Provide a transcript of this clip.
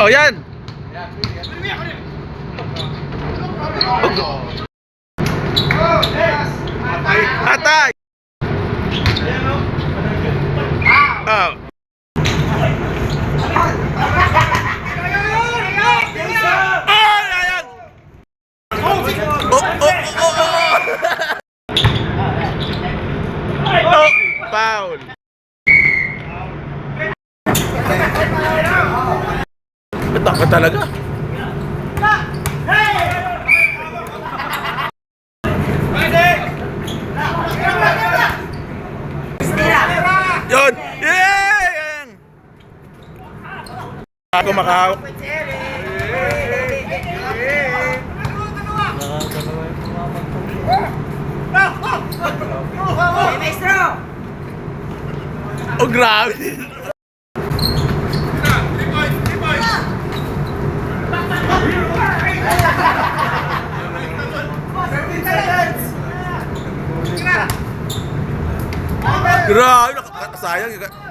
Oh, yan. Atay. Oh. Oh, foul. Betak ka talaga. Yun. Yeah! Ako makahawak. Oh, grabe. Grabe, sayang.